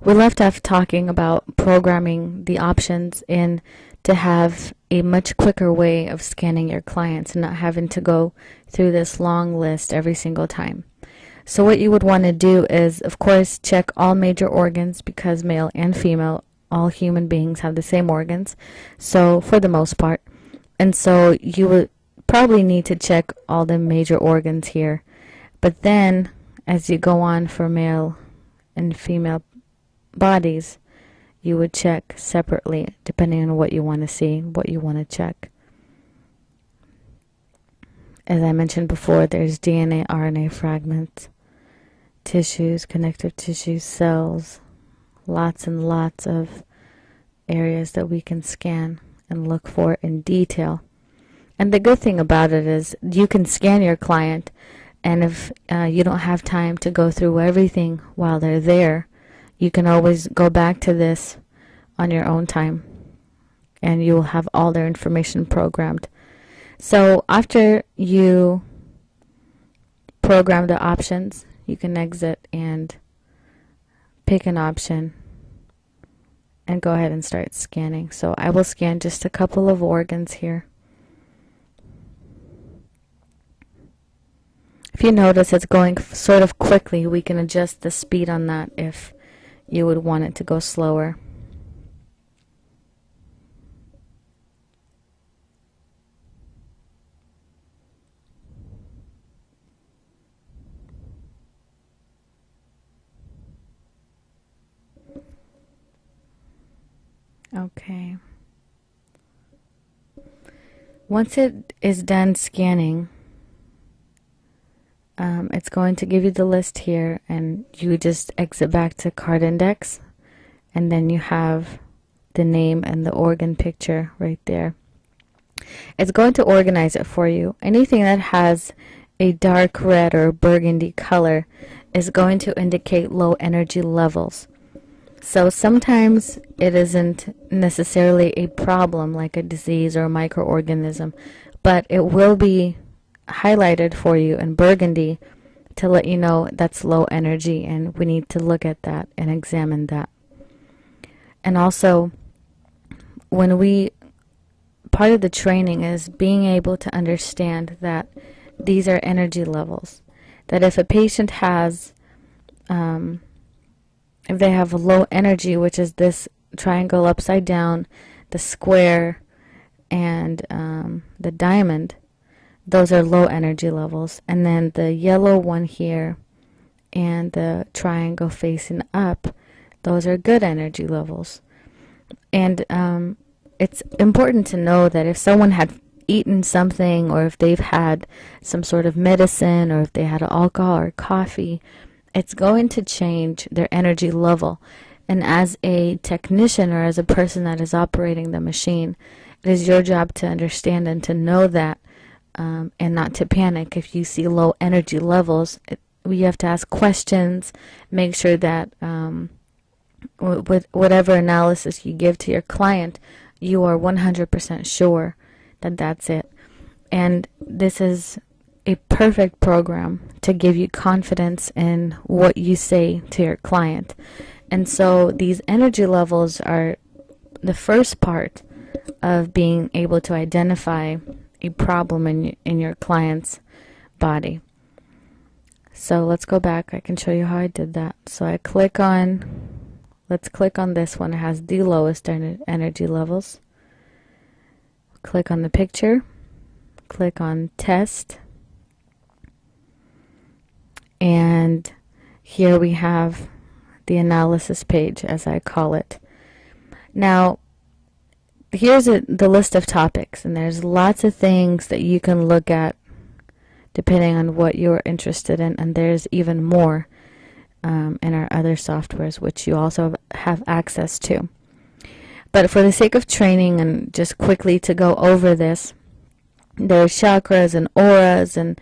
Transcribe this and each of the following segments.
we left off talking about programming the options in to have a much quicker way of scanning your clients and not having to go through this long list every single time. So what you would want to do is, of course, check all major organs, because male and female, all human beings have the same organs, so for the most part. And so you would probably need to check all the major organs here. But then, as you go on for male and female bodies, you would check separately depending on what you want to see, what you want to check. As I mentioned before, there's DNA, RNA fragments, tissues, connective tissues, cells, lots and lots of areas that we can scan and look for in detail. And the good thing about it is you can scan your client, and if you don't have time to go through everything while they're there, you can always go back to this on your own time, and you will have all their information programmed. So after you program the options, you can exit and pick an option and go ahead and start scanning. So I will scan just a couple of organs here. If you notice it's going sort of quickly, we can adjust the speed on that if you would want it to go slower. Okay. Once it is done scanning, it's going to give you the list here, and you just exit back to card index, and then you have the name and the organ picture right there. It's going to organize it for you. Anything that has a dark red or burgundy color is going to indicate low energy levels. So sometimes it isn't necessarily a problem like a disease or a microorganism, but it will be highlighted for you in burgundy to let you know that's low energy, and we need to look at that and examine that. And also, part of the training is being able to understand that these are energy levels. That if a patient has, if they have low energy, which is this triangle upside down, the square, and the diamond, those are low energy levels. And then the yellow one here and the triangle facing up, those are good energy levels. And it's important to know that if someone had eaten something, or if they've had some sort of medicine, or if they had alcohol or coffee, it's going to change their energy level. And as a technician, or as a person that is operating the machine, it is your job to understand and to know that, and not to panic if you see low energy levels. You have to ask questions, make sure that with whatever analysis you give to your client, you are 100% sure that that's it. And this is a perfect program to give you confidence in what you say to your client. And so these energy levels are the first part of being able to identify a problem in your client's body. So let's go back. I can show you how I did that. So let's click on this one. It has the lowest energy levels. Click on the picture, click on test, and here we have the analysis page, as I call it. Now, here's the list of topics, and there's lots of things that you can look at depending on what you're interested in, and there's even more in our other softwares, which you also have access to. But for the sake of training and just quickly to go over this, there's chakras and auras and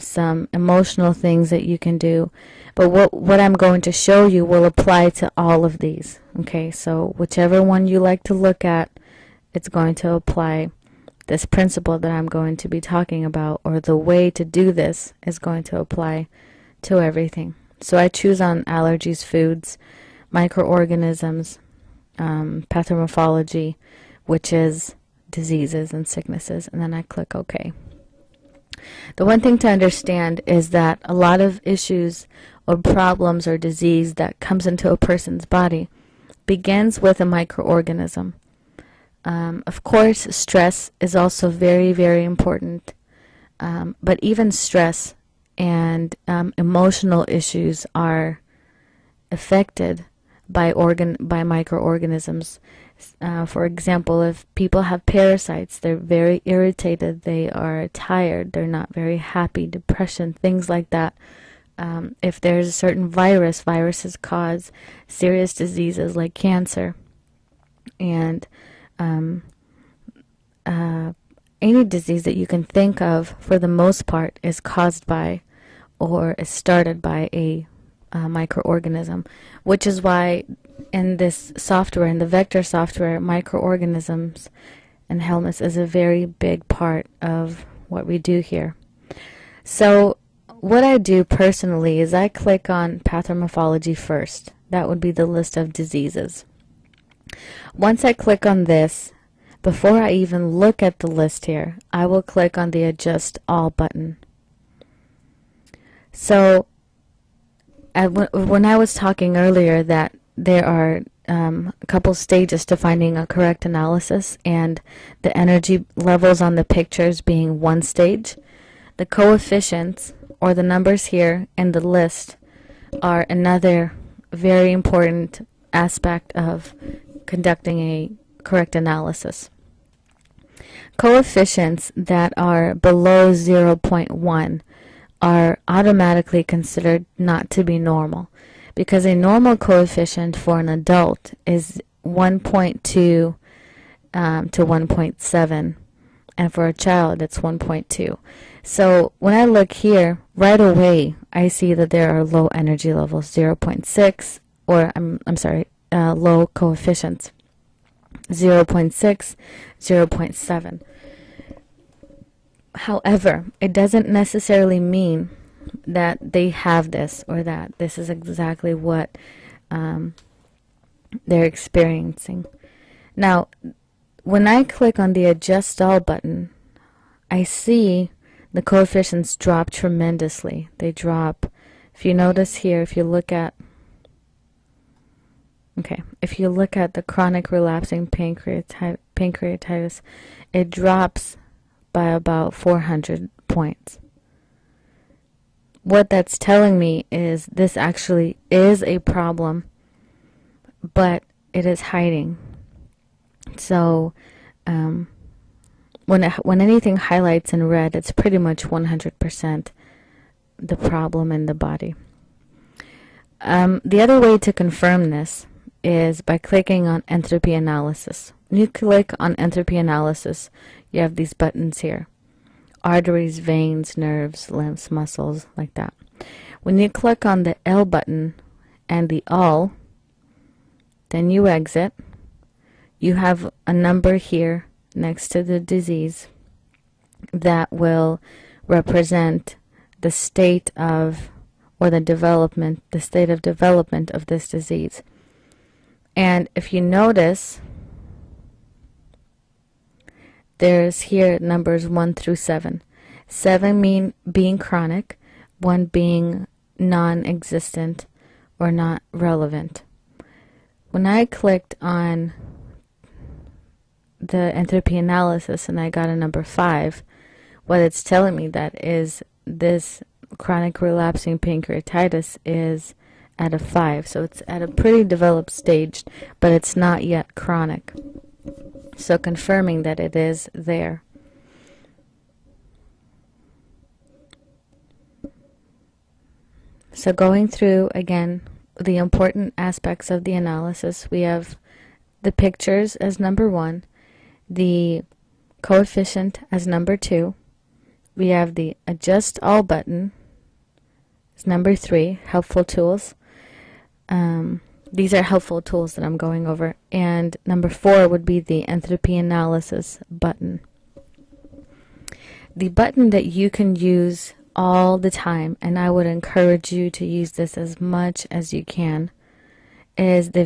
some emotional things that you can do. But what I'm going to show you will apply to all of these. Okay, so whichever one you like to look at, it's going to apply. This principle that I'm going to be talking about, or the way to do this, is going to apply to everything. So I choose on allergies, foods, microorganisms, pathomorphology, which is diseases and sicknesses, and then I click OK. The one thing to understand is that a lot of issues or problems or disease that comes into a person's body begins with a microorganism. Of course, stress is also very, very important, but even stress and emotional issues are affected by microorganisms. For example, if people have parasites, they're very irritated, they are tired, they're not very happy, depression, things like that. If there's a certain viruses cause serious diseases like cancer, and any disease that you can think of, for the most part, is caused by or is started by a microorganism, which is why in this software, in the vector software, microorganisms and helminths is a very big part of what we do here. So what I do personally is I click on pathomorphology first. That would be the list of diseases. Once I click on this, before I even look at the list here, I will click on the Adjust All button. So when I was talking earlier that there are a couple stages to finding a correct analysis, and the energy levels on the pictures being one stage, the coefficients, or the numbers here in the list, are another very important aspect of conducting a correct analysis. Coefficients that are below 0.1 are automatically considered not to be normal, because a normal coefficient for an adult is 1.2 to 1.7, and for a child it's 1.2. So when I look here, right away I see that there are low energy levels, 0.6, or I'm sorry, low coefficients, 0.6, 0.7. However, it doesn't necessarily mean that they have this or that this is exactly what they're experiencing. Now, when I click on the Adjust All button, I see the coefficients drop tremendously. They drop, if you notice here, if you look at the chronic relapsing pancreatitis, it drops by about 400 points. What that's telling me is this actually is a problem, but it is hiding. So when anything highlights in red, it's pretty much 100% the problem in the body. The other way to confirm this is by clicking on entropy analysis. When you click on entropy analysis, you have these buttons here: arteries, veins, nerves, lymphs, muscles, like that. When you click on the L button and the all, then you exit. You have a number here next to the disease that will represent the state of, or the state of development of this disease. And if you notice, there's here numbers 1 through 7. 7 being chronic, 1 being non-existent or not relevant. When I clicked on the entropy analysis and I got a number 5, what it's telling me that is this chronic relapsing pancreatitis is at a 5. So it's at a pretty developed stage, but it's not yet chronic. So confirming that it is there. So going through again the important aspects of the analysis, we have the pictures as number 1, the coefficient as number 2, we have the Adjust All button as number 3, helpful tools. These are helpful tools that I'm going over. And number 4 would be the entropy analysis button. The button that you can use all the time, and I would encourage you to use this as much as you can, is they've